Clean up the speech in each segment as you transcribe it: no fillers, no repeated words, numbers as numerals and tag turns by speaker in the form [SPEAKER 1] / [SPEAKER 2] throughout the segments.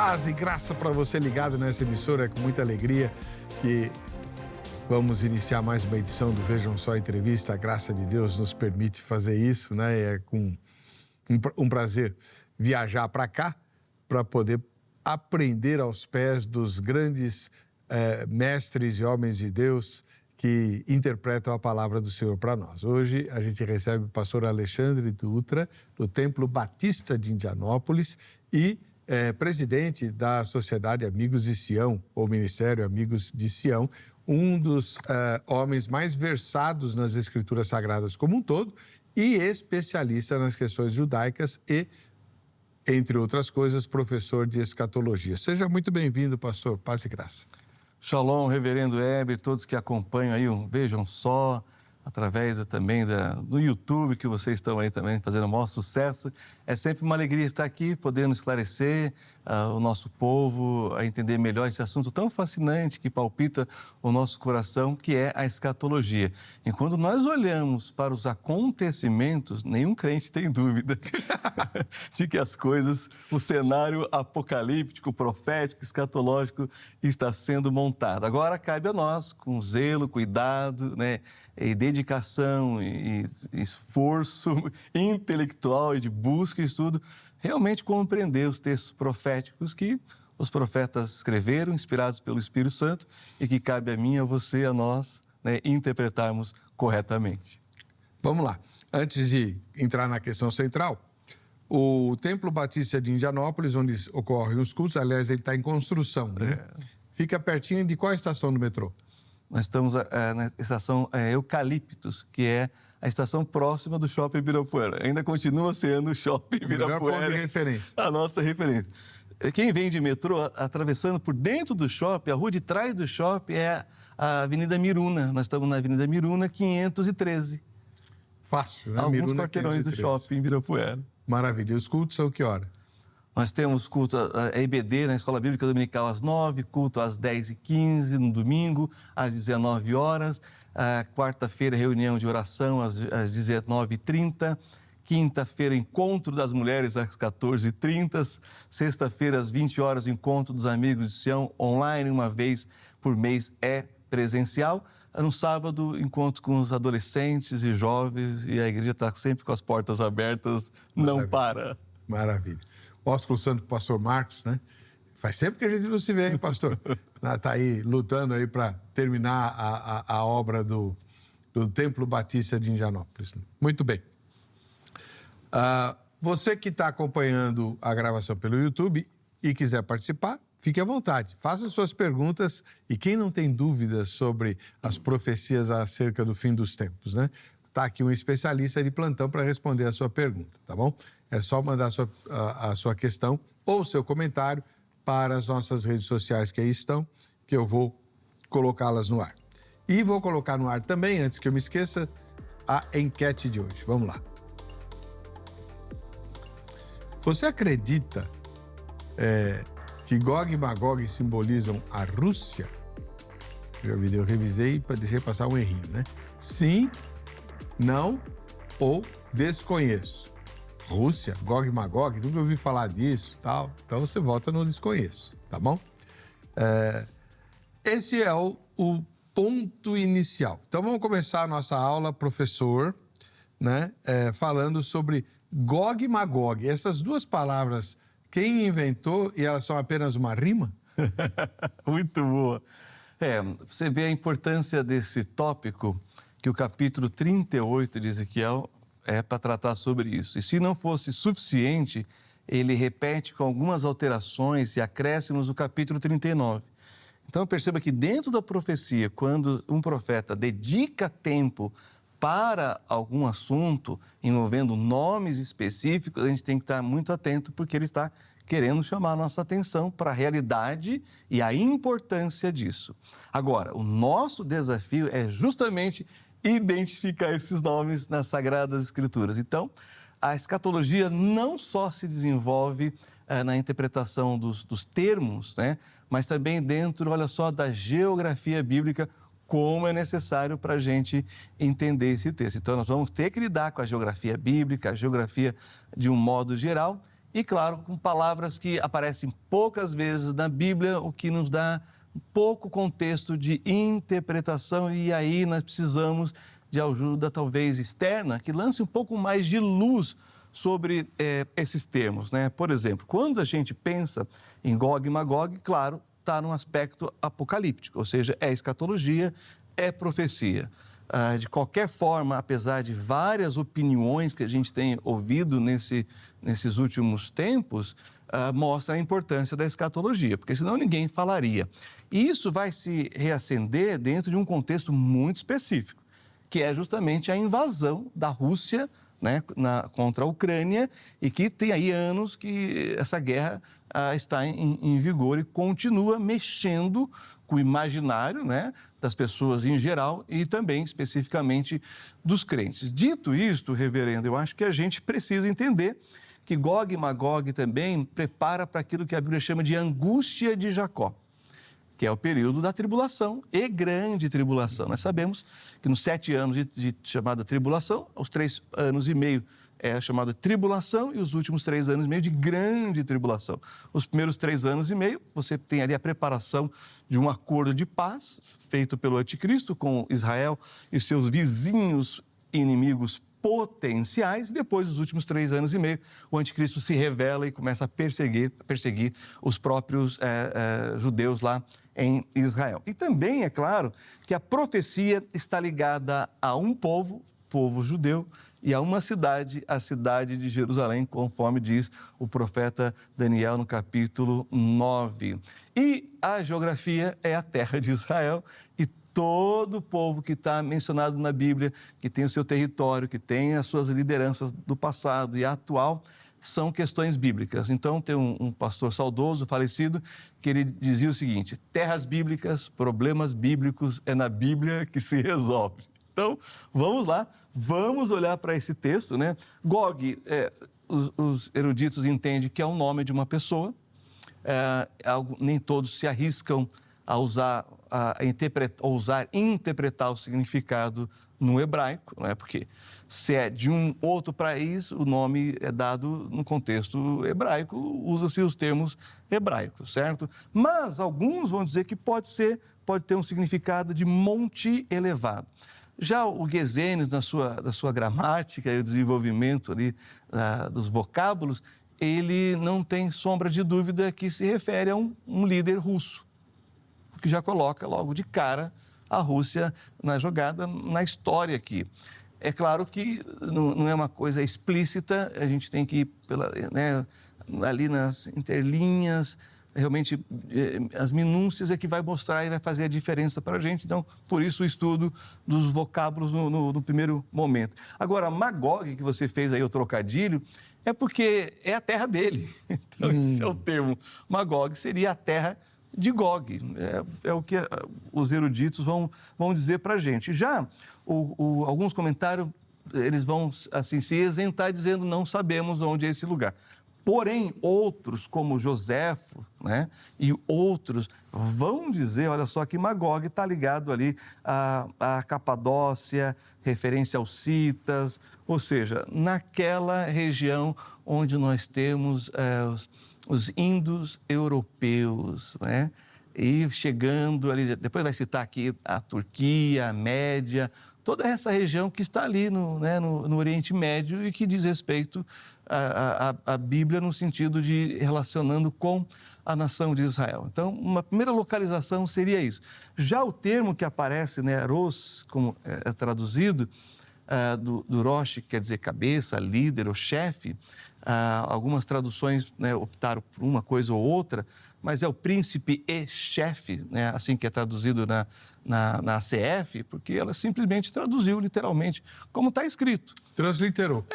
[SPEAKER 1] Paz e graça para você ligado nessa emissora. É com muita alegria que vamos iniciar mais uma edição do Vejam Só Entrevista. A graça de Deus nos permite fazer isso, né? É com um prazer viajar para cá para poder aprender aos pés dos grandes mestres e homens de Deus que interpretam a palavra do Senhor para nós. Hoje a gente recebe o pastor Alexandre Dutra, do Templo Batista de Indianópolis e presidente da Sociedade Amigos de Sião, ou Ministério Amigos de Sião, um dos homens mais versados nas Escrituras Sagradas como um todo e especialista nas questões judaicas e, entre outras coisas, professor de escatologia. Seja muito bem-vindo, pastor. Paz e graça.
[SPEAKER 2] Shalom, reverendo Heber, todos que acompanham aí, Vejam Só, através também do YouTube, que vocês estão aí também fazendo o maior sucesso. É sempre uma alegria estar aqui, podendo esclarecer o nosso povo, a entender melhor esse assunto tão fascinante que palpita o nosso coração, que é a escatologia. E quando nós olhamos para os acontecimentos, nenhum crente tem dúvida de que as coisas, o cenário apocalíptico, profético, escatológico está sendo montado. Agora cabe a nós, com zelo, cuidado, né, e dedicação e esforço intelectual e de busca e estudo, realmente compreender os textos proféticos que os profetas escreveram, inspirados pelo Espírito Santo, e que cabe a mim, a você, a nós, né, interpretarmos corretamente.
[SPEAKER 1] Vamos lá. Antes de entrar na questão central, o Templo Batista de Indianópolis, onde ocorrem os cultos, aliás, ele está em construção, né? Fica pertinho de qual estação do metrô?
[SPEAKER 2] Nós estamos na estação Eucaliptus, que é a estação próxima do Shopping Ibirapuera. Ainda continua sendo o Shopping Ibirapuera.
[SPEAKER 1] Melhor ponto de referência.
[SPEAKER 2] A nossa referência. Quem vem de metrô, atravessando por dentro do shopping, a rua de trás do shopping é a Avenida Miruna. Nós estamos na Avenida Miruna 513.
[SPEAKER 1] Fácil, né?
[SPEAKER 2] Alguns
[SPEAKER 1] Miruna
[SPEAKER 2] quarteirões
[SPEAKER 1] 513.
[SPEAKER 2] do Shopping Ibirapuera.
[SPEAKER 1] Maravilha. E os cultos são que hora?
[SPEAKER 2] Nós temos culto a EBD, na Escola Bíblica Dominical, às 9h, culto às 10h15, no domingo, às 19 horas. Quarta-feira, reunião de oração às 19h30. Quinta-feira, encontro das mulheres às 14h30. Sexta-feira, às 20 horas, encontro dos amigos de Sião online, uma vez por mês é presencial. No sábado, encontro com os adolescentes e jovens, e a igreja está sempre com as portas abertas, não para.
[SPEAKER 1] Maravilha. Ósculo Santo, pastor Marcos, né? Faz tempo que a gente não se vê, hein, pastor? Está aí lutando aí para terminar a obra do Templo Batista de Indianópolis. Muito bem. Você que está acompanhando a gravação pelo YouTube e quiser participar, fique à vontade. Faça suas perguntas e quem não tem dúvidas sobre as profecias acerca do fim dos tempos, né? Está aqui um especialista de plantão para responder a sua pergunta, tá bom? É só mandar a sua questão ou o seu comentário para as nossas redes sociais que aí estão, que eu vou colocá-las no ar. E vou colocar no ar também, antes que eu me esqueça, a enquete de hoje. Vamos lá. Você acredita que Gog e Magog simbolizam a Rússia? Eu revisei para deixar passar um errinho, né? Sim, não ou desconheço. Rússia, Gog e Magog, nunca ouvi falar disso, tal. Então você vota no desconheço, tá bom? Esse é o ponto inicial. Então vamos começar a nossa aula, professor, né? Falando sobre Gog e Magog. Essas duas palavras, quem inventou e elas são apenas uma rima?
[SPEAKER 2] Muito boa. Você vê a importância desse tópico que o capítulo 38 de Ezequiel é para tratar sobre isso. E se não fosse suficiente, ele repete com algumas alterações e acréscimos no capítulo 39. Então perceba que dentro da profecia, quando um profeta dedica tempo para algum assunto envolvendo nomes específicos, a gente tem que estar muito atento porque ele está querendo chamar a nossa atenção para a realidade e a importância disso. Agora, o nosso desafio é justamente identificar esses nomes nas Sagradas Escrituras. Então, a escatologia não só se desenvolve na interpretação dos termos, né, mas também dentro, olha só, da geografia bíblica, como é necessário para a gente entender esse texto. Então, nós vamos ter que lidar com a geografia bíblica, a geografia de um modo geral, e, claro, com palavras que aparecem poucas vezes na Bíblia, o que nos dá pouco contexto de interpretação, e aí nós precisamos de ajuda talvez externa, que lance um pouco mais de luz sobre esses termos, né? Por exemplo, quando a gente pensa em Gog e Magog, claro, está num aspecto apocalíptico, ou seja, é escatologia, é profecia. De qualquer forma, apesar de várias opiniões que a gente tem ouvido nesses últimos tempos, mostra a importância da escatologia, porque senão ninguém falaria. E isso vai se reacender dentro de um contexto muito específico, que é justamente a invasão da Rússia, né, contra a Ucrânia, e que tem aí anos que essa guerra está em vigor e continua mexendo com o imaginário, né, das pessoas em geral e também especificamente dos crentes. Dito isto, reverendo, eu acho que a gente precisa entender que Gog e Magog também prepara para aquilo que a Bíblia chama de angústia de Jacó, que é o período da tribulação e grande tribulação. Nós sabemos que nos 7 anos de chamada tribulação, os 3 anos e meio é a chamada tribulação e os últimos 3 anos e meio de grande tribulação. Os primeiros 3 anos e meio, você tem ali a preparação de um acordo de paz feito pelo anticristo com Israel e seus vizinhos inimigos potenciais. Depois dos últimos 3 anos e meio, o anticristo se revela e começa a perseguir os próprios judeus lá em Israel. E também é claro que a profecia está ligada a um povo judeu, e a uma cidade, a cidade de Jerusalém, conforme diz o profeta Daniel no capítulo 9. E a geografia é a terra de Israel, e todo o povo que está mencionado na Bíblia, que tem o seu território, que tem as suas lideranças do passado e atual, são questões bíblicas. Então, tem um pastor saudoso, falecido, que ele dizia o seguinte: terras bíblicas, problemas bíblicos, é na Bíblia que se resolve. Então, vamos lá, vamos olhar para esse texto, né? Gog, os eruditos entendem que é o nome de uma pessoa, nem todos se arriscam a interpretar o significado no hebraico, não é? Porque se é de um outro país, o nome é dado no contexto hebraico, usa-se os termos hebraicos, certo? Mas alguns vão dizer que pode ter um significado de monte elevado. Já o Gesenius, na sua gramática e o desenvolvimento ali, dos vocábulos, ele não tem sombra de dúvida que se refere a um líder russo, o que já coloca logo de cara a Rússia na jogada, na história aqui. É claro que não é uma coisa explícita, a gente tem que ir ali nas entrelinhas, realmente as minúcias é que vai mostrar e vai fazer a diferença para a gente. Então, por isso o estudo dos vocábulos no primeiro momento. Agora, Magog, que você fez aí o trocadilho, é porque é a terra dele. Então, esse é o termo. Magog seria a terra de Gog. É o que os eruditos vão dizer para a gente. Já alguns comentários, eles vão assim, se isentar dizendo não sabemos onde é esse lugar. Porém, outros, como Joséfo, né, e outros, vão dizer, olha só, que Magog está ligado ali à Capadócia, referência aos citas, ou seja, naquela região onde nós temos os índos europeus, né? E chegando ali, depois vai citar aqui a Turquia, a Média, toda essa região que está ali no Oriente Médio e que diz respeito à Bíblia no sentido de relacionando com a nação de Israel. Então, uma primeira localização seria isso. Já o termo que aparece, né, Ros, como é traduzido, do Rosh, que quer dizer cabeça, líder ou chefe, algumas traduções, né, optaram por uma coisa ou outra, mas é o príncipe e chefe, né, assim que é traduzido na ACF, porque ela simplesmente traduziu literalmente como está escrito.
[SPEAKER 1] Transliterou.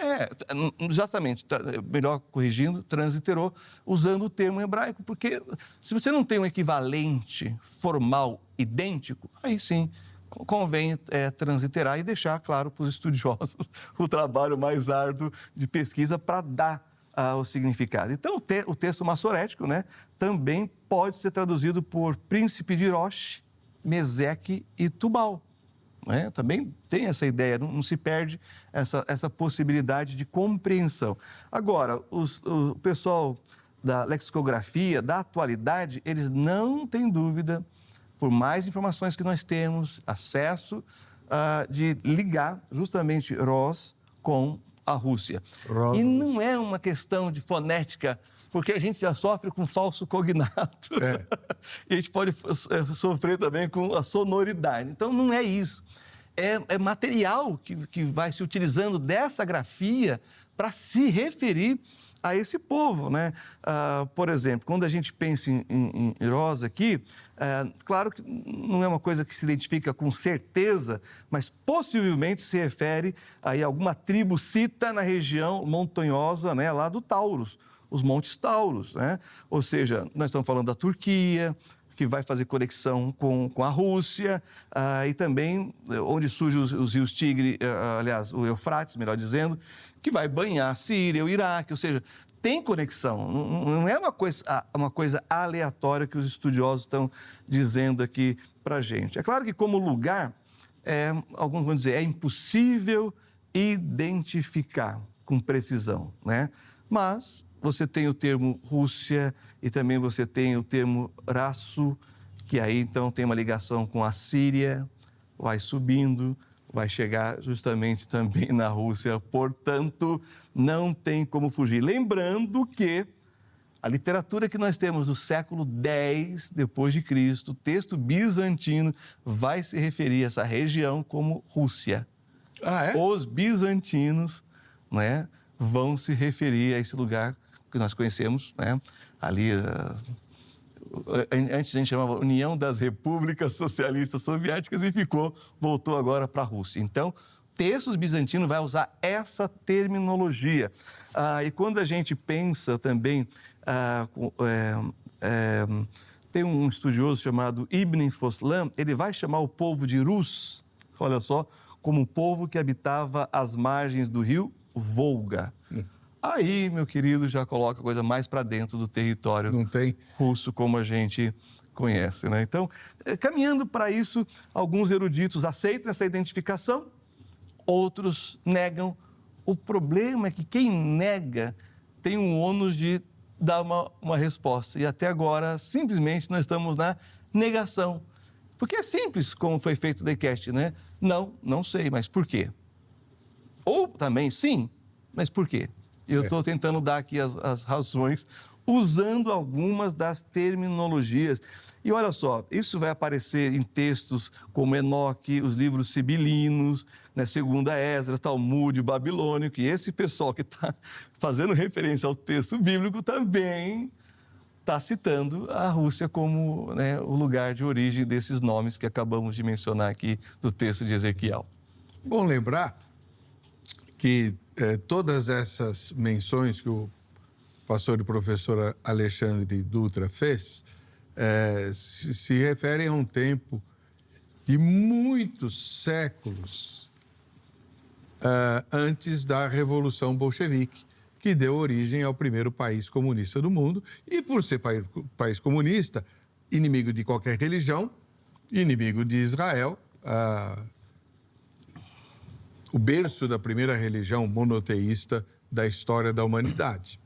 [SPEAKER 2] Exatamente, melhor corrigindo, transliterou, usando o termo hebraico, porque se você não tem um equivalente formal idêntico, aí sim convém transliterar e deixar claro para os estudiosos o trabalho mais árduo de pesquisa para dar o significado. Então, o texto massorético, né, também pode ser traduzido por príncipe de Rosh, Meseque e Tubal. né? Também tem essa ideia, não se perde essa possibilidade de compreensão. Agora, o pessoal da lexicografia, da atualidade, eles não têm dúvida, por mais informações que nós temos, acesso, de ligar justamente Ros com a Rússia. E não é uma questão de fonética, porque a gente já sofre com falso cognato. E a gente pode sofrer também com a sonoridade. Então, não é isso. É material que vai se utilizando dessa grafia para se referir a esse povo, né? Por exemplo, quando a gente pensa em Ros aqui, claro que não é uma coisa que se identifica com certeza, mas possivelmente se refere a alguma tribo cita na região montanhosa, né, lá do Taurus, os Montes Taurus, né? Ou seja, nós estamos falando da Turquia, que vai fazer conexão com a Rússia, e também onde surgem os rios Tigre, aliás, o Eufrates, melhor dizendo, que vai banhar a Síria, o Iraque, ou seja, tem conexão, não é uma coisa aleatória que os estudiosos estão dizendo aqui para a gente. É claro que como lugar, alguns vão dizer, é impossível identificar com precisão, né? Mas você tem o termo Rússia e também você tem o termo Raço, que aí então tem uma ligação com a Síria, vai subindo, vai chegar justamente também na Rússia, portanto, não tem como fugir. Lembrando que a literatura que nós temos do século X depois de Cristo, o texto bizantino, vai se referir a essa região como Rússia. Os bizantinos, né, vão se referir a esse lugar que nós conhecemos, né, ali... Antes a gente chamava União das Repúblicas Socialistas Soviéticas e voltou agora para a Rússia. Então, textos bizantinos vai usar essa terminologia. E quando a gente pensa também, tem um estudioso chamado Ibn Foslan, ele vai chamar o povo de Rus, olha só, como um povo que habitava as margens do rio Volga. Aí, meu querido, já coloca a coisa mais para dentro do território russo, como a gente conhece, né? Então, caminhando para isso, alguns eruditos aceitam essa identificação, outros negam. O problema é que quem nega tem um ônus de dar uma resposta. E até agora, simplesmente, nós estamos na negação. Porque é simples, como foi feito da enquete, né? Não sei, mas por quê? Ou também, sim, mas por quê? Eu estou tentando dar aqui as razões, usando algumas das terminologias. E olha só, isso vai aparecer em textos como Enoque, os livros sibilinos, né, Segunda Esdras, Talmud, Babilônico, e esse pessoal que está fazendo referência ao texto bíblico também está citando a Rússia como, né, o lugar de origem desses nomes que acabamos de mencionar aqui do texto de Ezequiel.
[SPEAKER 1] Bom lembrar que todas essas menções que o pastor e professor Alexandre Dutra fez se referem a um tempo de muitos séculos antes da Revolução Bolchevique, que deu origem ao primeiro país comunista do mundo. E por ser país comunista, inimigo de qualquer religião, inimigo de Israel, o berço da primeira religião monoteísta da história da humanidade.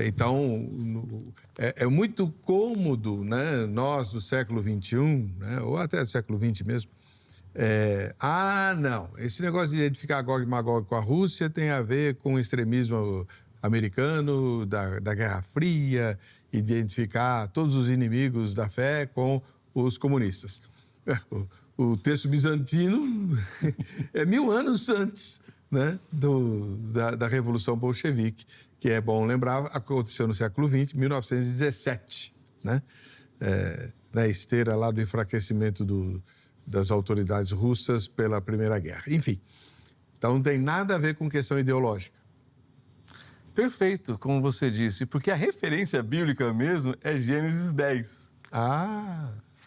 [SPEAKER 1] Então, é muito cômodo, né, nós do século XXI, né, ou até do século XX mesmo, não, esse negócio de identificar Gog e Magog com a Rússia tem a ver com o extremismo americano, da Guerra Fria, identificar todos os inimigos da fé com os comunistas. O texto bizantino é 1000 anos antes, né, da Revolução Bolchevique, que é bom lembrar, aconteceu no século XX, 1917, né? Na esteira lá do enfraquecimento das autoridades russas pela Primeira Guerra. Enfim, então não tem nada a ver com questão ideológica.
[SPEAKER 2] Perfeito, como você disse, porque a referência bíblica mesmo é Gênesis 10.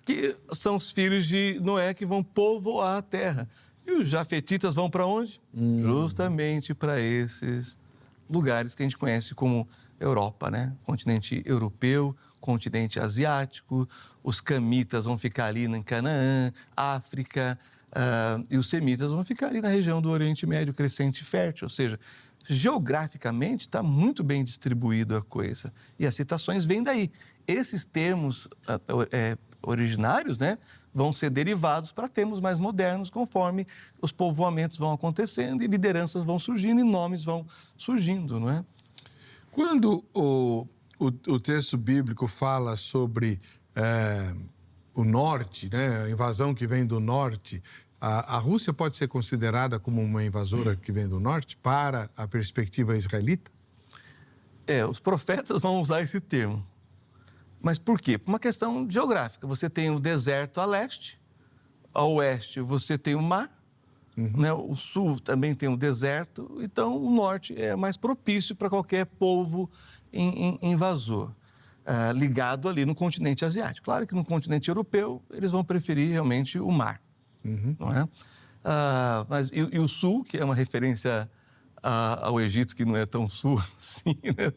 [SPEAKER 2] Que são os filhos de Noé que vão povoar a terra. E os jafetitas vão para onde? Justamente para esses lugares que a gente conhece como Europa, né? Continente europeu, continente asiático, os camitas vão ficar ali em Canaã, África, E os semitas vão ficar ali na região do Oriente Médio, crescente e fértil, ou seja, geograficamente está muito bem distribuído a coisa. E as citações vêm daí. Esses termos originários, né, vão ser derivados para termos mais modernos, conforme os povoamentos vão acontecendo e lideranças vão surgindo e nomes vão surgindo, não é?
[SPEAKER 1] Quando o texto bíblico fala sobre o norte, né, a invasão que vem do norte, a Rússia pode ser considerada como uma invasora que vem do norte para a perspectiva israelita?
[SPEAKER 2] Os profetas vão usar esse termo. Mas por quê? Por uma questão geográfica. Você tem o deserto a leste, a oeste você tem o mar, né? O sul também tem o deserto, então o norte é mais propício para qualquer povo invasor, ligado ali no continente asiático. Claro que no continente europeu eles vão preferir realmente o mar, não é? E o sul, que é uma referência ao Egito, que não é tão sul assim, né?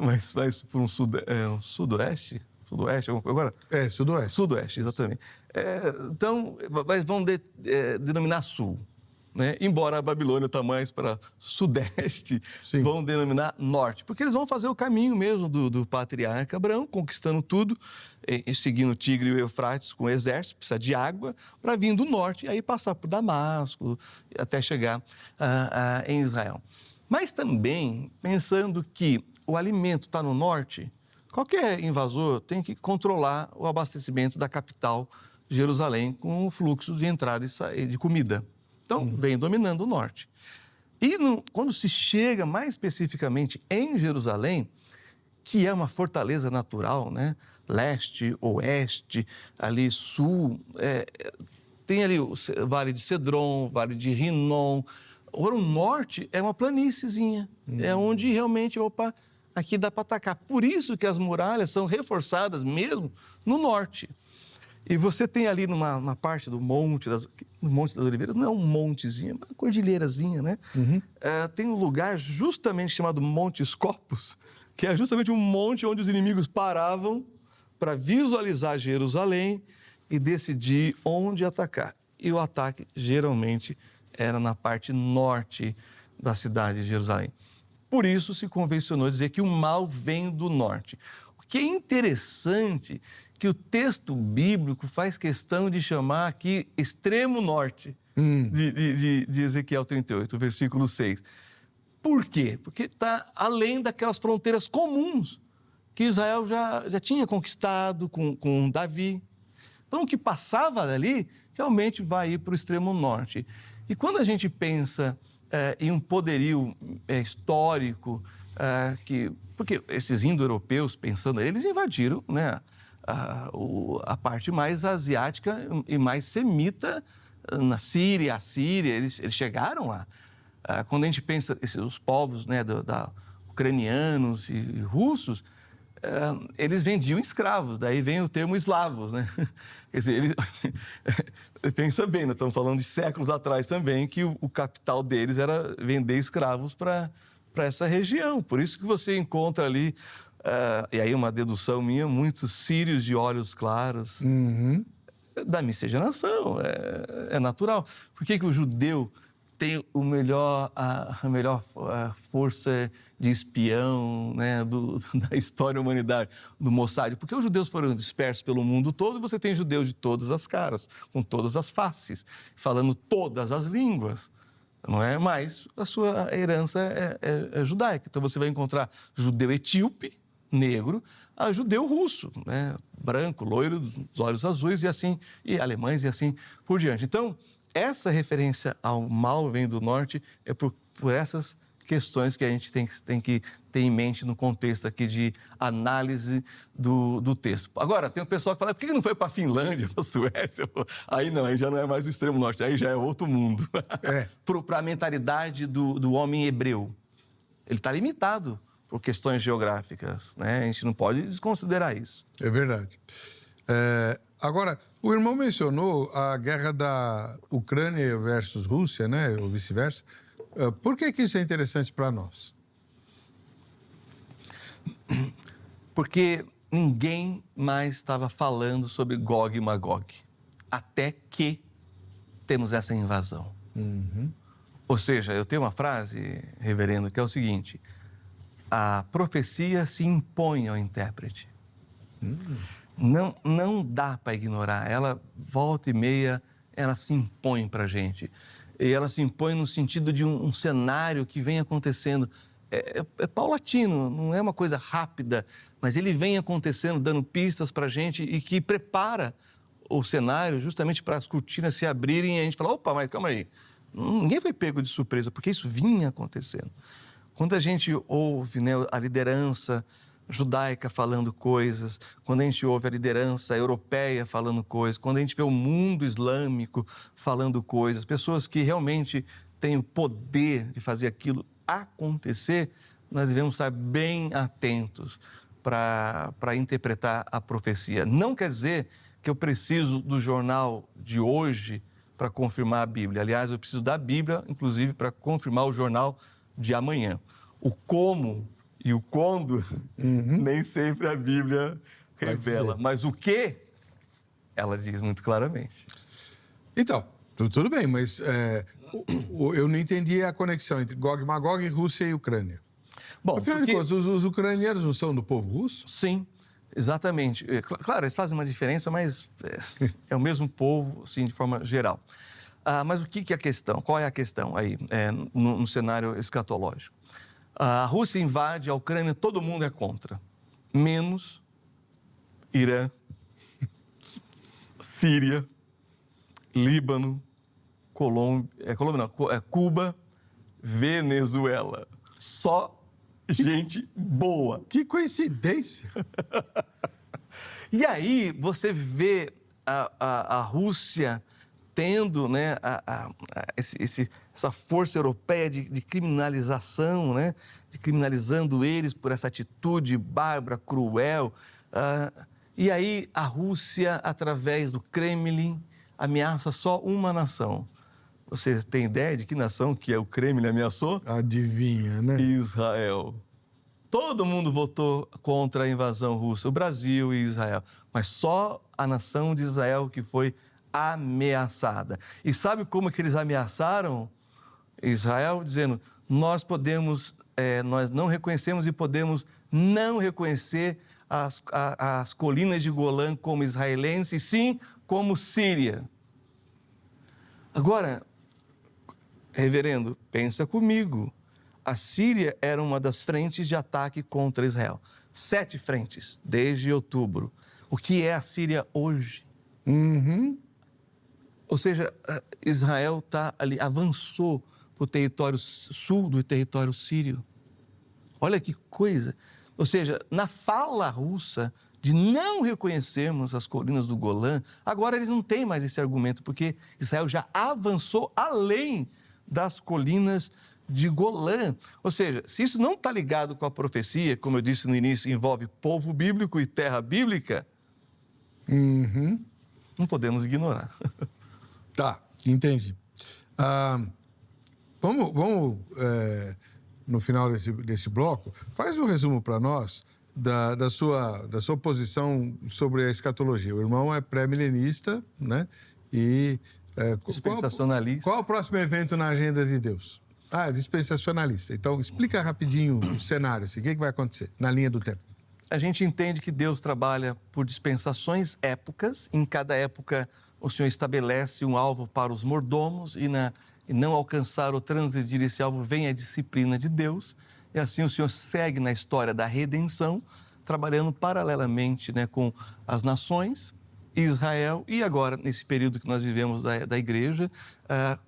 [SPEAKER 2] Mas vai para um sudoeste, agora?
[SPEAKER 1] Sudoeste.
[SPEAKER 2] Sudoeste, exatamente. Então, mas vão denominar sul, né? Embora a Babilônia está mais para sudeste,
[SPEAKER 1] Sim.
[SPEAKER 2] Vão denominar norte, porque eles vão fazer o caminho mesmo do patriarca Abraão, conquistando tudo, e seguindo o Tigre e o Eufrates com o exército, precisa de água, para vir do norte, e aí passar por Damasco, até chegar em Israel. Mas também, pensando que o alimento está no norte, qualquer invasor tem que controlar o abastecimento da capital, Jerusalém, com o fluxo de entrada e saída de comida. Então, vem dominando o norte. E quando se chega mais especificamente em Jerusalém, que é uma fortaleza natural, né? Leste, oeste, ali sul, tem ali o Vale de Cedron, Vale de Rinom. Agora, o norte é uma planíciezinha, é onde realmente, aqui dá para atacar. Por isso que as muralhas são reforçadas mesmo no norte. E você tem ali numa parte do Monte das Oliveiras, não é um montezinho, é uma cordilheirazinha, né? Tem um lugar justamente chamado Monte Scopus, que é justamente um monte onde os inimigos paravam para visualizar Jerusalém e decidir onde atacar. E o ataque geralmente era na parte norte da cidade de Jerusalém. Por isso se convencionou dizer que o mal vem do norte. O que é interessante que o texto bíblico faz questão de chamar aqui extremo norte de Ezequiel 38, versículo 6. Por quê? Porque está além daquelas fronteiras comuns que Israel já tinha conquistado com Davi. Então, o que passava dali realmente vai ir para o extremo norte. E quando a gente pensa em um poderio histórico, porque esses indo-europeus, pensando, eles invadiram, né, a parte mais asiática e mais semita na Síria, a Síria, eles chegaram lá. Quando a gente pensa os povos, né, ucranianos e russos, eles vendiam escravos, daí vem o termo eslavos, né? Quer dizer, pensa bem, nós estamos falando de séculos atrás também, que o capital deles era vender escravos para essa região. Por isso que você encontra ali, e aí uma dedução minha, muitos sírios de olhos claros, da miscigenação, é natural. Por que o judeu tem a melhor força de espião, né, da história da humanidade, do Mossad? Porque os judeus foram dispersos pelo mundo todo e você tem judeus de todas as caras, com todas as faces, falando todas as línguas, não é? Mas a sua herança é judaica. Então você vai encontrar judeu etíope, negro, a judeu russo, né, branco, loiro, dos olhos azuis e alemães e assim por diante. Então, essa referência ao mal vem do norte é por essas questões que a gente tem que ter em mente no contexto aqui de análise do texto. Agora, tem um pessoal que fala, por que não foi para a Finlândia, para a Suécia? Aí não, aí já não é mais o extremo norte, aí já é outro mundo. Para a mentalidade do homem hebreu. Ele está limitado por questões geográficas, né? A gente não pode desconsiderar isso.
[SPEAKER 1] É verdade. Agora, o irmão mencionou a guerra da Ucrânia versus Rússia, né, ou vice-versa. Por que isso é interessante para nós?
[SPEAKER 2] Porque ninguém mais estava falando sobre Gog e Magog, até que temos essa invasão. Ou seja, eu tenho uma frase, reverendo, que é o seguinte: a profecia se impõe ao intérprete. Não dá para ignorar. Ela, volta e meia, ela se impõe para a gente. E ela se impõe no sentido de um cenário que vem acontecendo. É paulatino, não é uma coisa rápida, mas ele vem acontecendo, dando pistas para a gente e que prepara o cenário justamente para as cortinas se abrirem e a gente fala: opa, mas calma aí, ninguém foi pego de surpresa, porque isso vinha acontecendo. Quando a gente ouve, né, a liderança judaica falando coisas, quando a gente ouve a liderança europeia falando coisas, quando a gente vê o mundo islâmico falando coisas, pessoas que realmente têm o poder de fazer aquilo acontecer, nós devemos estar bem atentos para interpretar a profecia. Não quer dizer que eu preciso do jornal de hoje para confirmar a Bíblia. Aliás, eu preciso da Bíblia, inclusive, para confirmar o jornal de amanhã. O como e o quando, nem sempre a Bíblia revela. Mas o que, ela diz muito claramente.
[SPEAKER 1] Então, tudo bem, mas eu não entendi a conexão entre Gog e Magog, Rússia e Ucrânia.
[SPEAKER 2] Bom,
[SPEAKER 1] afinal de contas, os ucranianos não são do povo russo?
[SPEAKER 2] Sim, exatamente. Claro, eles fazem uma diferença, mas é o mesmo povo, assim, de forma geral. Mas o que é a questão? Qual é a questão aí, no cenário escatológico? A Rússia invade a Ucrânia, todo mundo é contra, menos Irã, Síria, Líbano, Cuba, Venezuela. Só gente boa.
[SPEAKER 1] Que coincidência!
[SPEAKER 2] E aí você vê a Rússia tendo, né, essa força europeia de criminalização, né, de criminalizando eles por essa atitude bárbara, cruel. E aí a Rússia, através do Kremlin, ameaça só uma nação. Você tem ideia de que nação que o Kremlin ameaçou?
[SPEAKER 1] Adivinha, né?
[SPEAKER 2] Israel. Todo mundo votou contra a invasão russa, o Brasil e Israel. Mas só a nação de Israel que foi ameaçada. E sabe como que eles ameaçaram Israel? Dizendo: nós não reconhecemos e podemos não reconhecer as colinas de Golã como israelenses, sim como Síria. Agora, reverendo, pensa comigo. A Síria era uma das frentes de ataque contra Israel. 7 frentes, desde outubro. O que é a Síria hoje? Ou seja, Israel avançou para o território sul do território sírio. Olha que coisa. Ou seja, na fala russa de não reconhecermos as colinas do Golã, agora eles não têm mais esse argumento, porque Israel já avançou além das colinas de Golã. Ou seja, se isso não está ligado com a profecia, como eu disse no início, envolve povo bíblico e terra bíblica, não podemos ignorar.
[SPEAKER 1] Tá, entendi. Vamos no final desse bloco, faz um resumo para nós da sua posição sobre a escatologia. O irmão é pré-milenista, né? E
[SPEAKER 2] dispensacionalista.
[SPEAKER 1] Qual o próximo evento na agenda de Deus? Dispensacionalista. Então, explica rapidinho o cenário, assim, o que vai acontecer na linha do tempo.
[SPEAKER 2] A gente entende que Deus trabalha por dispensações, épocas. Em cada época, o Senhor estabelece um alvo para os mordomos e não alcançar ou transgredir esse alvo vem a disciplina de Deus. E assim o Senhor segue na história da redenção, trabalhando paralelamente, né, com as nações, Israel e agora, nesse período que nós vivemos da igreja,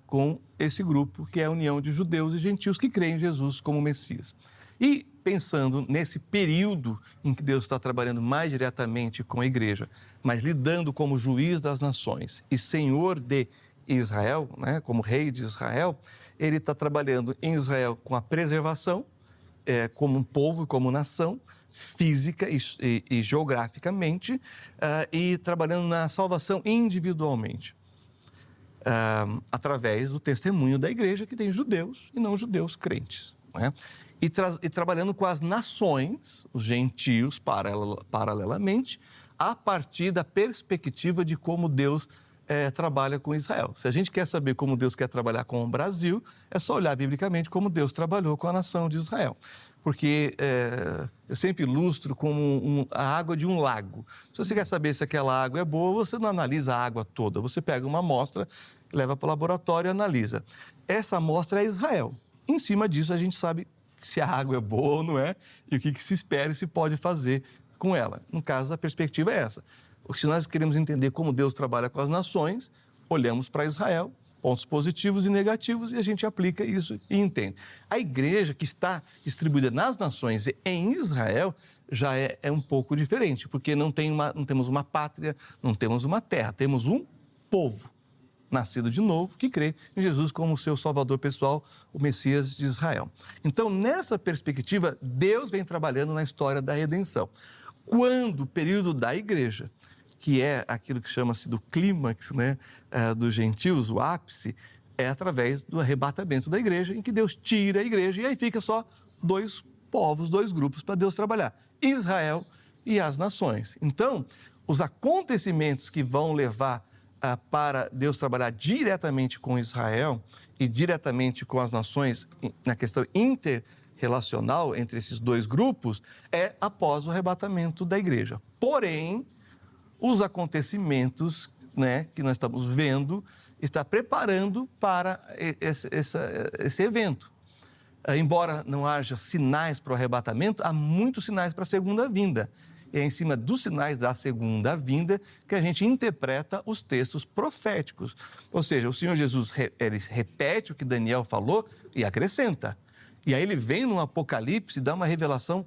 [SPEAKER 2] com esse grupo que é a união de judeus e gentios que creem em Jesus como Messias. E pensando nesse período em que Deus está trabalhando mais diretamente com a igreja, mas lidando como juiz das nações e senhor de Israel, né, como rei de Israel, ele está trabalhando em Israel com a preservação, como um povo, como nação, física e geograficamente, e trabalhando na salvação individualmente, através do testemunho da igreja, que tem judeus e não judeus crentes, né? E trabalhando com as nações, os gentios, paralelamente, a partir da perspectiva de como Deus trabalha com Israel. Se a gente quer saber como Deus quer trabalhar com o Brasil, é só olhar biblicamente como Deus trabalhou com a nação de Israel. Porque eu sempre ilustro como a água de um lago. Se você quer saber se aquela água é boa, você não analisa a água toda. Você pega uma amostra, leva para o laboratório e analisa. Essa amostra é Israel. Em cima disso, a gente sabe se a água é boa ou não é e o que se espera e se pode fazer com ela. No caso, a perspectiva é essa. Se nós queremos entender como Deus trabalha com as nações, olhamos para Israel, pontos positivos e negativos, e a gente aplica isso e entende. A igreja que está distribuída nas nações e em Israel já é um pouco diferente, porque não temos uma pátria, não temos uma terra, temos um povo nascido de novo, que crê em Jesus como seu salvador pessoal, o Messias de Israel. Então, nessa perspectiva, Deus vem trabalhando na história da redenção. Quando o período da igreja, que é aquilo que chama-se do clímax, né, dos gentios, o ápice, é através do arrebatamento da igreja, em que Deus tira a igreja e aí fica só dois povos, dois grupos para Deus trabalhar, Israel e as nações. Então, os acontecimentos que vão levar para Deus trabalhar diretamente com Israel e diretamente com as nações na questão interrelacional entre esses dois grupos é após o arrebatamento da igreja. Porém, os acontecimentos, né, que nós estamos vendo está preparando para esse evento. Embora não haja sinais para o arrebatamento, há muitos sinais para a segunda vinda. E é em cima dos sinais da segunda vinda que a gente interpreta os textos proféticos. Ou seja, o Senhor Jesus ele repete o que Daniel falou e acrescenta. E aí ele vem no Apocalipse e dá uma revelação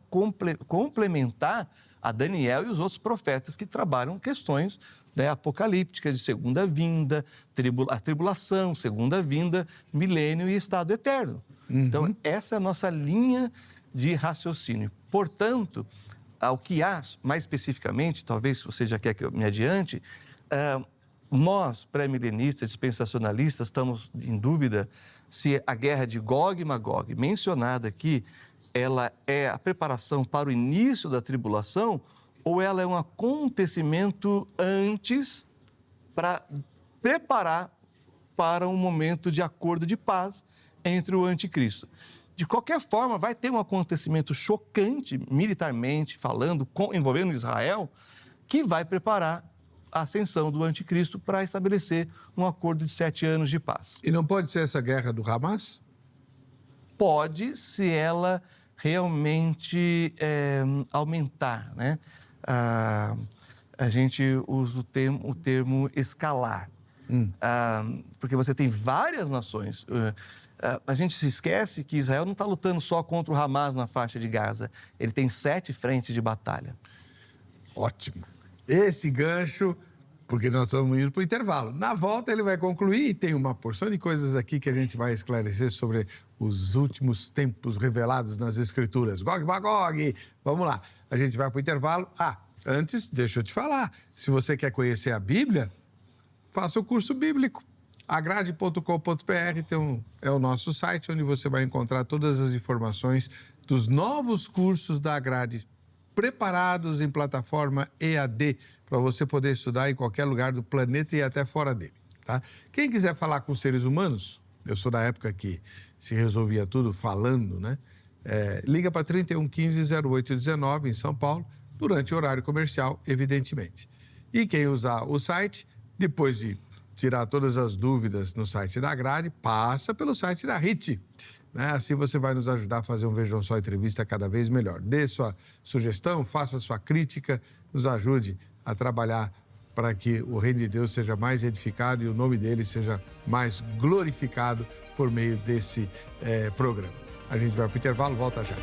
[SPEAKER 2] complementar a Daniel e os outros profetas que trabalham questões, né, apocalípticas de segunda vinda, a tribulação, segunda vinda, milênio e estado eterno. Então, essa é a nossa linha de raciocínio. Portanto, ao que há, mais especificamente, talvez você já quer que eu me adiante, nós, pré-milenistas, dispensacionalistas, estamos em dúvida se a guerra de Gog e Magog, mencionada aqui, ela é a preparação para o início da tribulação ou ela é um acontecimento antes para preparar para um momento de acordo de paz entre o anticristo. De qualquer forma, vai ter um acontecimento chocante, militarmente falando, envolvendo Israel, que vai preparar a ascensão do anticristo para estabelecer um acordo de 7 anos de paz.
[SPEAKER 1] E não pode ser essa guerra do Hamas?
[SPEAKER 2] Pode, se ela realmente aumentar, né? A gente usa o termo escalar, porque você tem várias nações. A gente se esquece que Israel não está lutando só contra o Hamas na faixa de Gaza. Ele tem 7 frentes de batalha.
[SPEAKER 1] Ótimo. Esse gancho, porque nós estamos indo para o intervalo. Na volta ele vai concluir e tem uma porção de coisas aqui que a gente vai esclarecer sobre os últimos tempos revelados nas Escrituras. Gog, Magog! Vamos lá. A gente vai para o intervalo. Antes, deixa eu te falar. Se você quer conhecer a Bíblia, faça o curso bíblico. agrade.com.br é o nosso site onde você vai encontrar todas as informações dos novos cursos da Agrade, preparados em plataforma EAD, para você poder estudar em qualquer lugar do planeta e até fora dele, tá? Quem quiser falar com seres humanos, eu sou da época que se resolvia tudo falando, né? Liga para 31 15 08 19 em São Paulo, durante o horário comercial, evidentemente. E quem usar o site, depois de tirar todas as dúvidas no site da Grade, passa pelo site da RIT. Né? Assim você vai nos ajudar a fazer um Vejam Só Entrevista cada vez melhor. Dê sua sugestão, faça sua crítica, nos ajude a trabalhar para que o reino de Deus seja mais edificado e o nome dele seja mais glorificado por meio desse programa. A gente vai para o intervalo, volta já.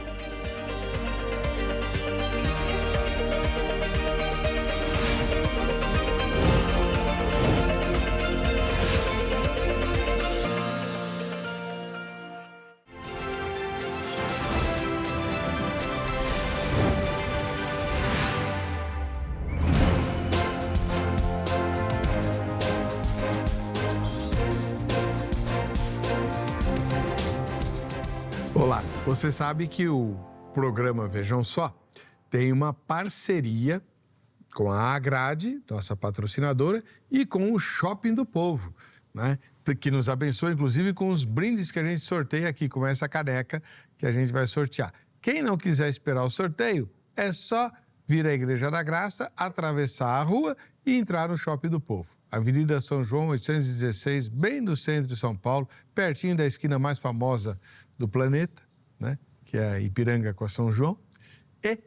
[SPEAKER 1] Olá, você sabe que o programa Vejam Só tem uma parceria com a Agrade, nossa patrocinadora, e com o Shopping do Povo, né? Que nos abençoa, inclusive, com os brindes que a gente sorteia aqui, como essa caneca que a gente vai sortear. Quem não quiser esperar o sorteio, é só vir à Igreja da Graça, atravessar a rua e entrar no Shopping do Povo. Avenida São João, 816, bem no centro de São Paulo, pertinho da esquina mais famosa do planeta, né? Que é a Ipiranga com a São João, e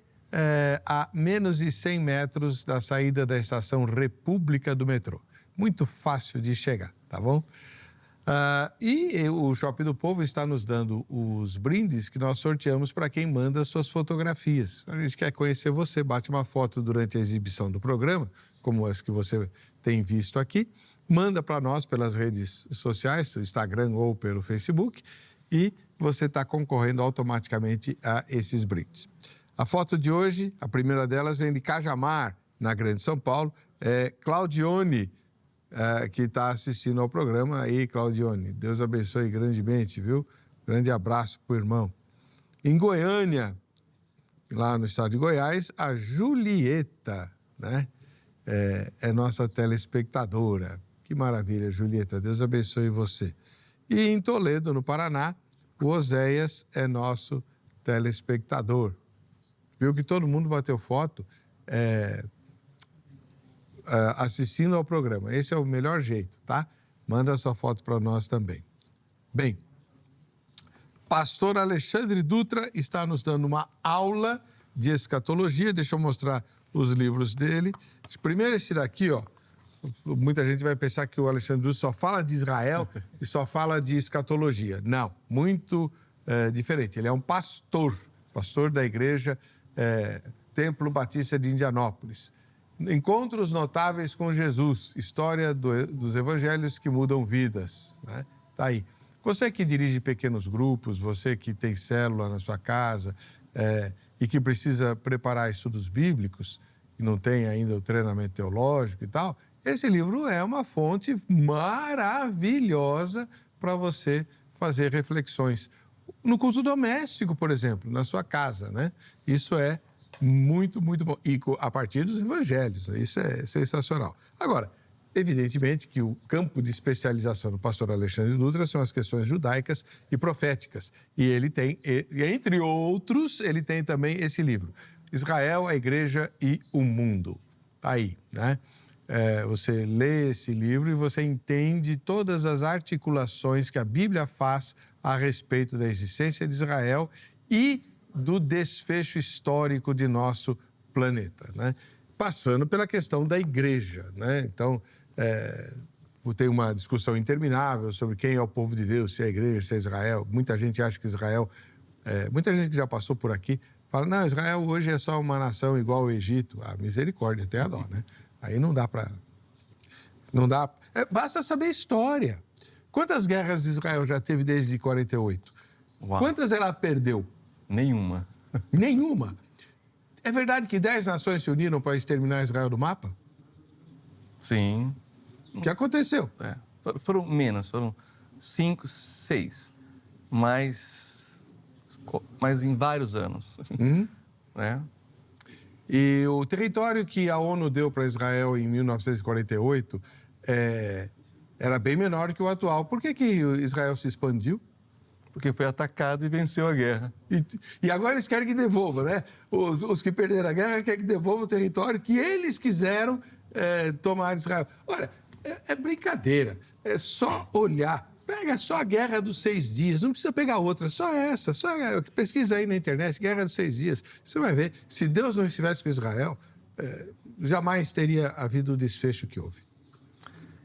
[SPEAKER 1] a menos de 100 metros da saída da estação República do metrô. Muito fácil de chegar, tá bom? E o Shopping do Povo está nos dando os brindes que nós sorteamos para quem manda suas fotografias. A gente quer conhecer você, bate uma foto durante a exibição do programa, como as que você tem visto aqui, manda para nós pelas redes sociais, do Instagram ou pelo Facebook, e você está concorrendo automaticamente a esses brindes. A foto de hoje, a primeira delas, vem de Cajamar, na Grande São Paulo. É Claudione, que está assistindo ao programa. Aí, Claudione, Deus abençoe grandemente, viu? Grande abraço para o irmão. Em Goiânia, lá no estado de Goiás, a Julieta, né? É nossa telespectadora. Que maravilha, Julieta. Deus abençoe você. E em Toledo, no Paraná, o Oséias é nosso telespectador. Viu que todo mundo bateu foto assistindo ao programa. Esse é o melhor jeito, tá? Manda a sua foto para nós também. Bem, pastor Alexandre Dutra está nos dando uma aula de escatologia. Deixa eu mostrar os livros dele. Primeiro esse daqui, ó. Muita gente vai pensar que o Alexandre Dutra só fala de Israel e só fala de escatologia. Não, muito diferente. Ele é um pastor da igreja Templo Batista de Indianópolis. Encontros notáveis com Jesus, história dos evangelhos que mudam vidas, né? Tá aí. Você que dirige pequenos grupos, você que tem célula na sua casa e que precisa preparar estudos bíblicos e não tem ainda o treinamento teológico e tal, esse livro é uma fonte maravilhosa para você fazer reflexões. No culto doméstico, por exemplo, na sua casa, né? Isso é muito, muito bom. E a partir dos evangelhos, né? Isso é sensacional. Agora, evidentemente que o campo de especialização do pastor Alexandre Dutra são as questões judaicas e proféticas. E ele tem, entre outros, ele tem também esse livro, Israel, a Igreja e o Mundo. Tá aí, né? Você lê esse livro e você entende todas as articulações que a Bíblia faz a respeito da existência de Israel e do desfecho histórico de nosso planeta, né? Passando pela questão da igreja, né? Então, tem uma discussão interminável sobre quem é o povo de Deus, se é a igreja, se é Israel. Muita gente acha que Israel... muita gente que já passou por aqui fala, não, Israel hoje é só uma nação igual ao Egito. A misericórdia, tem a dó, né? Aí não dá para... Não dá... basta saber história. Quantas guerras Israel já teve desde 48? Uau. Quantas ela perdeu?
[SPEAKER 2] Nenhuma.
[SPEAKER 1] Nenhuma. É verdade que 10 nações se uniram para exterminar Israel do mapa?
[SPEAKER 2] Sim.
[SPEAKER 1] O que aconteceu?
[SPEAKER 2] Foram menos, foram 5, 6. Mas em vários anos. Né?
[SPEAKER 1] E o território que a ONU deu para Israel em 1948 era bem menor que o atual. Por que Israel se expandiu?
[SPEAKER 2] Porque foi atacado e venceu a guerra.
[SPEAKER 1] E agora eles querem que devolva, né? Os que perderam a guerra querem que devolva o território que eles quiseram tomar de Israel. Olha, é brincadeira. É só olhar. Pega só a Guerra dos 6 Dias. Não precisa pegar outra. Só essa. Pesquisa aí na internet, Guerra dos 6 Dias. Você vai ver. Se Deus não estivesse com Israel, jamais teria havido o desfecho que houve.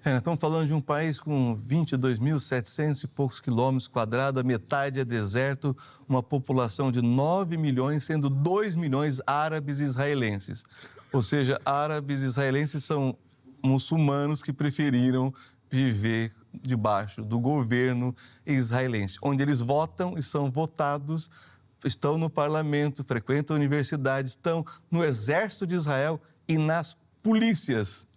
[SPEAKER 2] Nós estamos falando de um país com 22.700 e poucos quilômetros quadrados, a metade é deserto, uma população de 9 milhões, sendo 2 milhões árabes e israelenses. Ou seja, árabes e israelenses são muçulmanos que preferiram viver debaixo do governo israelense, onde eles votam e são votados, estão no parlamento, frequentam universidades, estão no exército de Israel e nas polícias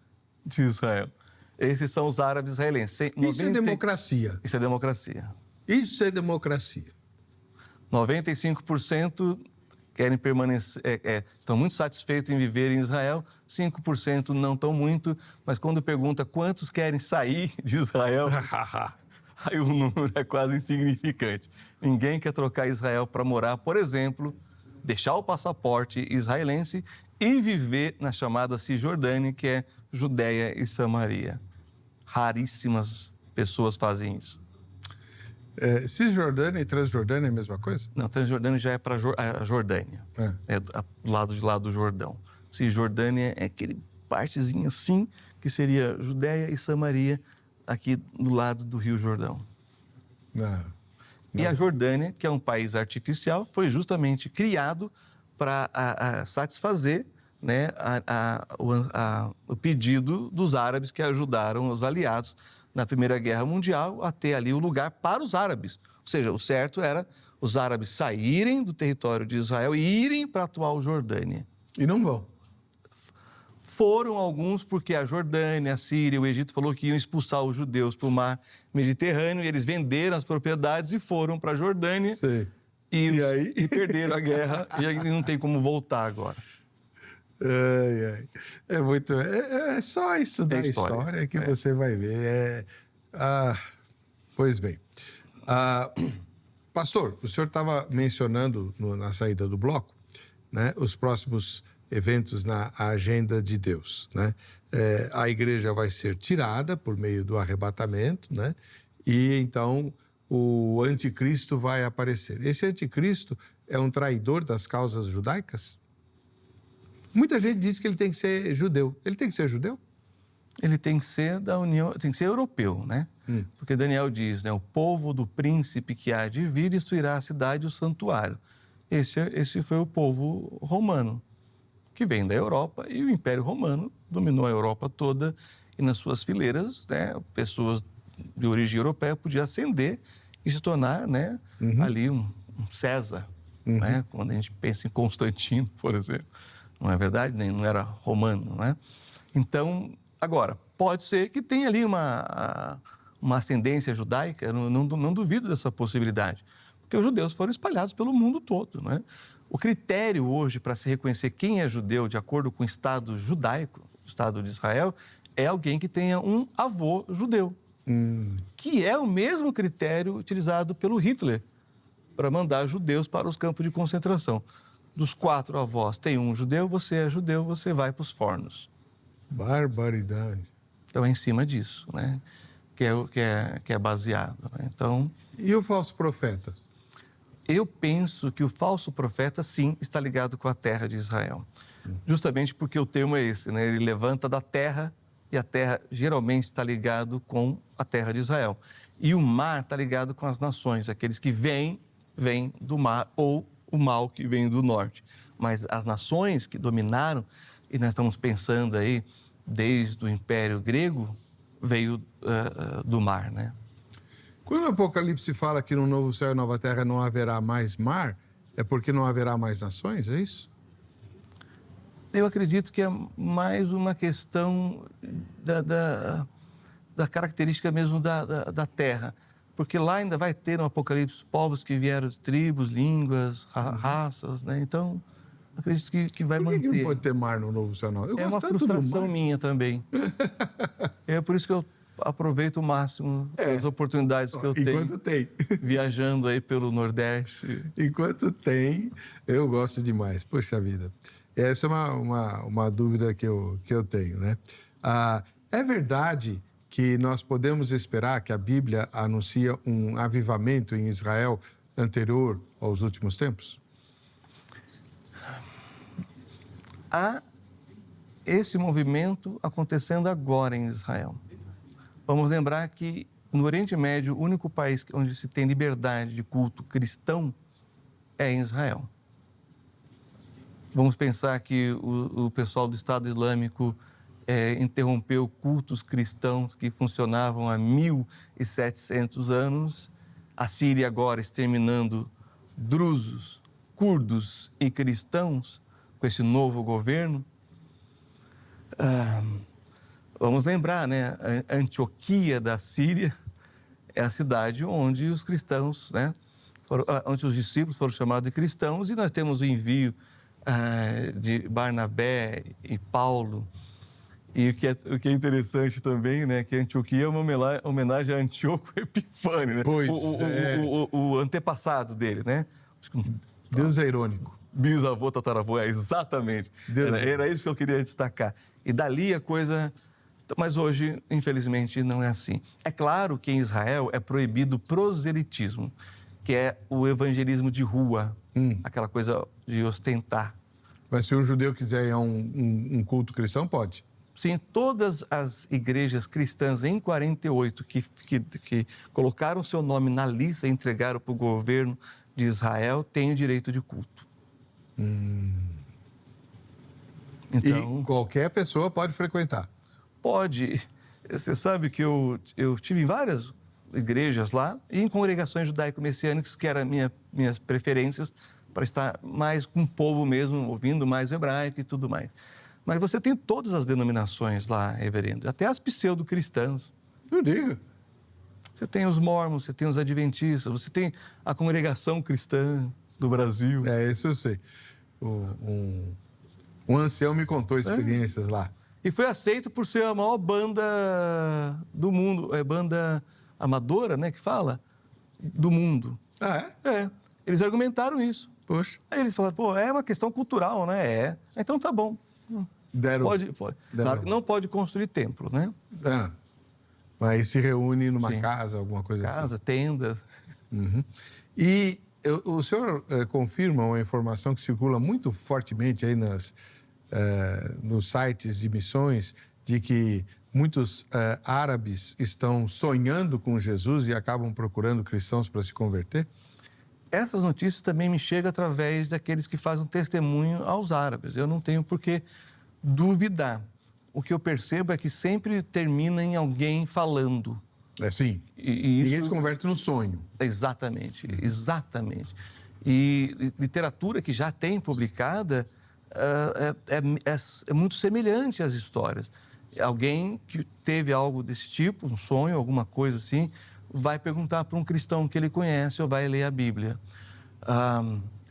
[SPEAKER 2] de Israel. Esses são os árabes israelenses.
[SPEAKER 1] Isso é democracia.
[SPEAKER 2] Isso é democracia.
[SPEAKER 1] Isso é democracia.
[SPEAKER 2] 95% querem permanecer, estão muito satisfeitos em viver em Israel, 5% não tão muito, mas quando pergunta quantos querem sair de Israel, aí o número é quase insignificante. Ninguém quer trocar Israel para morar, por exemplo, deixar o passaporte israelense e viver na chamada Cisjordânia, que é Judéia e Samaria. Raríssimas pessoas fazem isso.
[SPEAKER 1] Cisjordânia e Transjordânia é a mesma coisa?
[SPEAKER 2] Não, Transjordânia já é para a Jordânia. É do lado de lá do Jordão. Cisjordânia é aquele partezinho assim, que seria Judéia e Samaria, aqui do lado do Rio Jordão.
[SPEAKER 1] Não.
[SPEAKER 2] E a Jordânia, que é um país artificial, foi justamente criado para satisfazer, né, o pedido dos árabes que ajudaram os aliados na Primeira Guerra Mundial a ter ali o lugar para os árabes. Ou seja, o certo era os árabes saírem do território de Israel e irem para a atual Jordânia.
[SPEAKER 1] E não vão.
[SPEAKER 2] Foram alguns porque a Jordânia, a Síria, o Egito falou que iam expulsar os judeus para o mar Mediterrâneo e eles venderam as propriedades e foram para a Jordânia.
[SPEAKER 1] Sei.
[SPEAKER 2] E perderam a guerra e aí não tem como voltar agora.
[SPEAKER 1] É muito. É só estudar a história que você vai ver. Pois bem. Pastor, o senhor estava mencionando na saída do bloco, né, os próximos eventos na agenda de Deus, né? A igreja vai ser tirada por meio do arrebatamento, né? E então o anticristo vai aparecer. Esse anticristo é um traidor das causas judaicas? Muita gente diz que ele tem que ser judeu. Ele tem que ser judeu?
[SPEAKER 2] Ele tem que ser da União, tem que ser europeu, né? Porque Daniel diz, né, o povo do príncipe que há de vir destruirá a cidade e o santuário. Esse foi o povo romano, que vem da Europa, e o Império Romano dominou a Europa toda, e nas suas fileiras, né, pessoas de origem europeia podiam ascender e se tornar, né, ali um César, né? Quando a gente pensa em Constantino, por exemplo. Não é verdade? Não era romano, não é? Então, agora, pode ser que tenha ali uma ascendência judaica, eu não duvido dessa possibilidade, porque os judeus foram espalhados pelo mundo todo, não é? O critério hoje para se reconhecer quem é judeu de acordo com o Estado judaico, o Estado de Israel, é alguém que tenha um avô judeu, que é o mesmo critério utilizado pelo Hitler para mandar judeus para os campos de concentração. Dos 4 avós, tem um judeu, você vai para os fornos.
[SPEAKER 1] Barbaridade.
[SPEAKER 2] Então, é em cima disso, né? Que é baseado. Né? Então,
[SPEAKER 1] e o falso profeta?
[SPEAKER 2] Eu penso que o falso profeta, sim, está ligado com a terra de Israel. Justamente porque o termo é esse, né? Ele levanta da terra e a terra geralmente está ligado com a terra de Israel. E o mar está ligado com as nações, aqueles que vêm do mar ou o mal que vem do norte. Mas as nações que dominaram, e nós estamos pensando aí, desde o Império Grego, veio do mar, né?
[SPEAKER 1] Quando o Apocalipse fala que no novo céu e nova terra não haverá mais mar, é porque não haverá mais nações, é isso?
[SPEAKER 2] Eu acredito que é mais uma questão da característica mesmo da terra. Porque lá ainda vai ter no Apocalipse povos que vieram de tribos, línguas, raças, né? Então, acredito que vai manter.
[SPEAKER 1] Por que não pode ter mar no novo céu?
[SPEAKER 2] É uma frustração minha também. É por isso que eu aproveito o máximo as oportunidades que eu tenho.
[SPEAKER 1] Enquanto tem.
[SPEAKER 2] Viajando aí pelo Nordeste.
[SPEAKER 1] Enquanto tem, eu gosto demais. Poxa vida. Essa é uma dúvida que eu tenho, né? É verdade que nós podemos esperar que a Bíblia anuncia um avivamento em Israel anterior aos últimos tempos?
[SPEAKER 2] Há esse movimento acontecendo agora em Israel. Vamos lembrar que no Oriente Médio, o único país onde se tem liberdade de culto cristão é em Israel. Vamos pensar que o pessoal do Estado Islâmico interrompeu cultos cristãos que funcionavam há 1.700 anos. A Síria agora exterminando drusos, curdos e cristãos com esse novo governo. Vamos lembrar, né? A Antioquia da Síria é a cidade onde os cristãos, né, onde os discípulos foram chamados de cristãos, e nós temos o envio de Barnabé e Paulo. E o que é interessante também, né, que Antioquia é uma homenagem a Antíoco Epifânio, né?
[SPEAKER 1] Pois
[SPEAKER 2] o antepassado dele, né?
[SPEAKER 1] Deus é irônico.
[SPEAKER 2] Bisavô, tataravô, exatamente. Era isso que eu queria destacar. E dali a coisa... Mas hoje, infelizmente, não é assim. É claro que em Israel é proibido o proselitismo, que é o evangelismo de rua, aquela coisa de ostentar.
[SPEAKER 1] Mas se um judeu quiser ir a um culto cristão, pode?
[SPEAKER 2] Sim, todas as igrejas cristãs em 48 que colocaram seu nome na lista e entregaram para o governo de Israel têm o direito de culto.
[SPEAKER 1] Então... E qualquer pessoa pode frequentar?
[SPEAKER 2] Pode. Você sabe que eu tive em várias igrejas lá e em congregações judaico-messiânicas, que eram minhas preferências para estar mais com o povo mesmo, ouvindo mais o hebraico e tudo mais. Mas você tem todas as denominações lá, reverendo, até as pseudo-cristãs.
[SPEAKER 1] Não diga.
[SPEAKER 2] Você tem os mormons, você tem os adventistas, você tem a congregação cristã do Brasil.
[SPEAKER 1] Isso eu sei. Um ancião me contou experiências lá.
[SPEAKER 2] E foi aceito por ser a maior banda do mundo, banda amadora, né, que fala, do mundo.
[SPEAKER 1] Ah, é?
[SPEAKER 2] Eles argumentaram isso.
[SPEAKER 1] Poxa.
[SPEAKER 2] Aí eles falaram, é uma questão cultural, né? Então tá bom. Pode. Claro que não pode construir templo, né?
[SPEAKER 1] Mas se reúne numa casa, alguma coisa assim.
[SPEAKER 2] Casa, tenda.
[SPEAKER 1] Uhum. E o senhor confirma uma informação que circula muito fortemente aí nos sites de missões, de que muitos árabes estão sonhando com Jesus e acabam procurando cristãos para se converter?
[SPEAKER 2] Essas notícias também me chegam através daqueles que fazem testemunho aos árabes. Eu não tenho por que duvidar. O que eu percebo é que sempre termina em alguém falando.
[SPEAKER 1] Sim. Ninguém se converte no sonho.
[SPEAKER 2] Exatamente. E literatura que já tem publicada é muito semelhante às histórias. Alguém que teve algo desse tipo, um sonho, alguma coisa assim, vai perguntar para um cristão que ele conhece ou vai ler a Bíblia.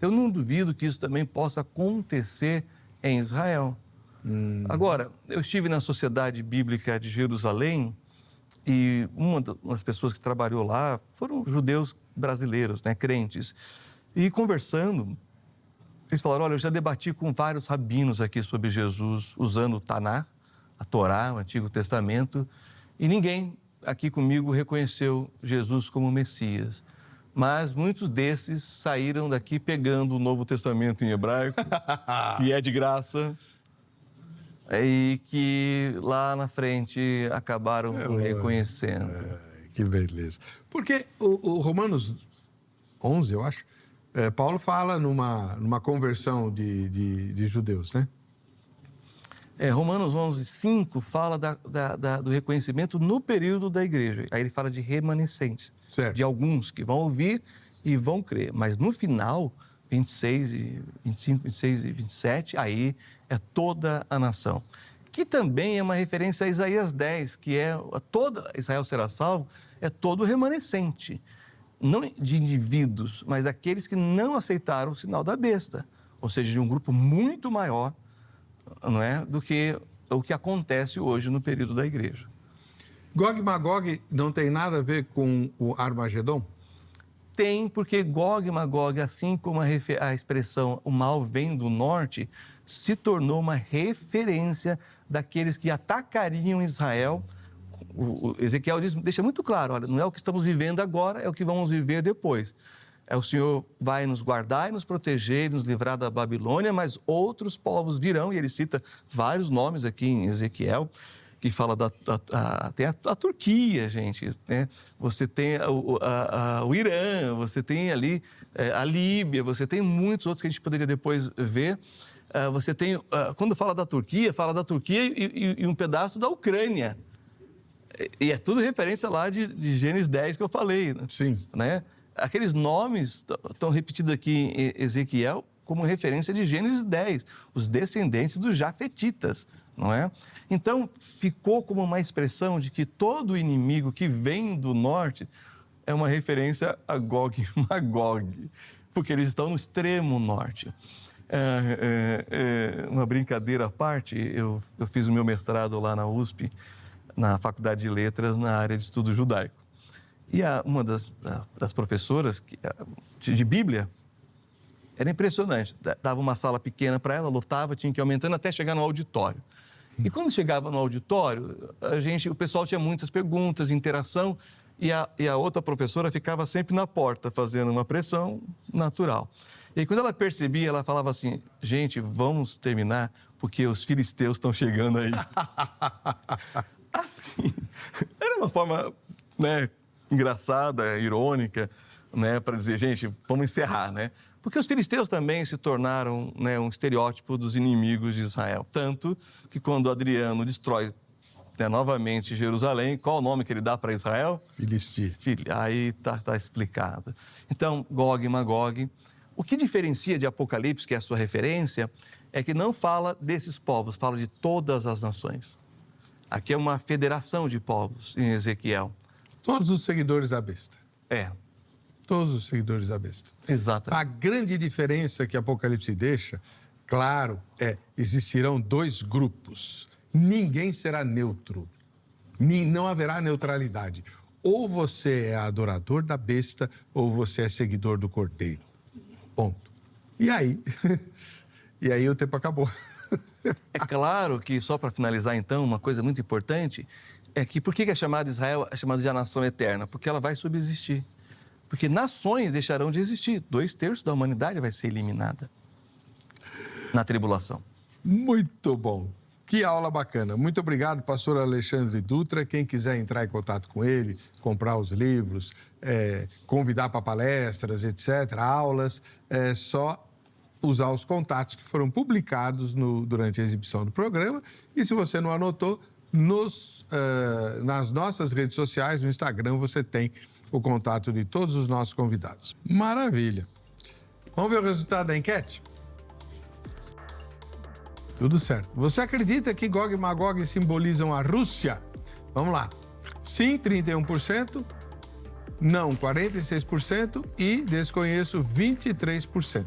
[SPEAKER 2] Eu não duvido que isso também possa acontecer em Israel. Agora, eu estive na Sociedade Bíblica de Jerusalém e uma das pessoas que trabalhou lá foram judeus brasileiros, né, crentes. E conversando, eles falaram, olha, eu já debati com vários rabinos aqui sobre Jesus usando o Taná, a Torá, o Antigo Testamento, e ninguém aqui comigo reconheceu Jesus como Messias. Mas muitos desses saíram daqui pegando o Novo Testamento em hebraico, que é de graça, e que lá na frente acabaram reconhecendo.
[SPEAKER 1] Que beleza. Porque o Romanos 11, eu acho, Paulo fala numa conversão de judeus, né?
[SPEAKER 2] Romanos 11, 5 fala do reconhecimento no período da igreja. Aí ele fala de remanescentes, de alguns que vão ouvir e vão crer. Mas no final, 25, 26 e 27, aí é toda a nação. Que também é uma referência a Isaías 10, que é toda Israel será salvo, é todo remanescente. Não de indivíduos, mas daqueles que não aceitaram o sinal da besta. Ou seja, de um grupo muito maior, não é, do que o que acontece hoje no período da igreja.
[SPEAKER 1] Gog e Magog não tem nada a ver com o Armagedon?
[SPEAKER 2] Tem, porque Gog e Magog, assim como a expressão o mal vem do norte, se tornou uma referência daqueles que atacariam Israel. O Ezequiel deixa muito claro, olha, não é o que estamos vivendo agora, é o que vamos viver depois. O Senhor vai nos guardar e nos proteger, nos livrar da Babilônia, mas outros povos virão, e ele cita vários nomes aqui em Ezequiel, que fala tem a Turquia, gente, né? Você tem o Irã, você tem ali a Líbia, você tem muitos outros que a gente poderia depois ver. Você tem, quando fala da Turquia e um pedaço da Ucrânia. E é tudo referência lá de Gênesis 10 que eu falei.
[SPEAKER 1] Sim.
[SPEAKER 2] Né? Aqueles nomes estão repetidos aqui em Ezequiel como referência de Gênesis 10, os descendentes dos jafetitas, não é? Então, ficou como uma expressão de que todo inimigo que vem do norte é uma referência a Gog e Magog, porque eles estão no extremo norte. Uma brincadeira à parte, eu fiz o meu mestrado lá na USP, na Faculdade de Letras, na área de estudo judaico. E uma das professoras de Bíblia era impressionante. Dava uma sala pequena para ela, lotava, tinha que ir aumentando até chegar no auditório. E quando chegava no auditório, o pessoal tinha muitas perguntas, interação, e a outra professora ficava sempre na porta, fazendo uma pressão natural. E aí, quando ela percebia, ela falava assim: gente, vamos terminar, porque os filisteus estão chegando aí. Assim, era uma forma, né, engraçada, irônica, né, para dizer, gente, vamos encerrar, né? Porque os filisteus também se tornaram, né, um estereótipo dos inimigos de Israel. Tanto que quando Adriano destrói, né, novamente Jerusalém, qual o nome que ele dá para Israel?
[SPEAKER 1] Filistia.
[SPEAKER 2] Aí tá explicado. Então, Gog e Magog. O que diferencia de Apocalipse, que é a sua referência, é que não fala desses povos, fala de todas as nações. Aqui é uma federação de povos em Ezequiel.
[SPEAKER 1] Todos os seguidores da besta. Todos os seguidores da besta.
[SPEAKER 2] Exatamente.
[SPEAKER 1] A grande diferença que Apocalipse deixa, claro, existirão dois grupos. Ninguém será neutro. Não haverá neutralidade. Ou você é adorador da besta, ou você é seguidor do Cordeiro. Ponto. E aí? E aí o tempo acabou.
[SPEAKER 2] É claro que, só para finalizar então, uma coisa muito importante é que por que é chamado Israel é chamado de a nação eterna? Porque ela vai subsistir. Porque nações deixarão de existir. 2/3 da humanidade vai ser eliminada na tribulação.
[SPEAKER 1] Muito bom. Que aula bacana. Muito obrigado, pastor Alexandre Dutra. Quem quiser entrar em contato com ele, comprar os livros, convidar para palestras, etc., aulas, é só usar os contatos que foram publicados durante a exibição do programa. E se você não anotou, nas nossas redes sociais, no Instagram, você tem o contato de todos os nossos convidados. Maravilha. Vamos ver o resultado da enquete? Tudo certo. Você acredita que Gog e Magog simbolizam a Rússia? Vamos lá. Sim, 31%. Não, 46%. E desconheço, 23%.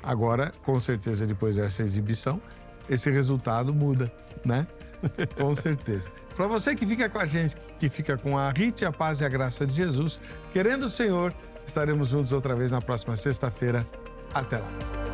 [SPEAKER 1] Agora, com certeza, depois dessa exibição, esse resultado muda, né? Com certeza. Para você que fica com a gente, que fica com a Rite, a paz e a graça de Jesus, querendo o Senhor, estaremos juntos outra vez na próxima sexta-feira. Até lá.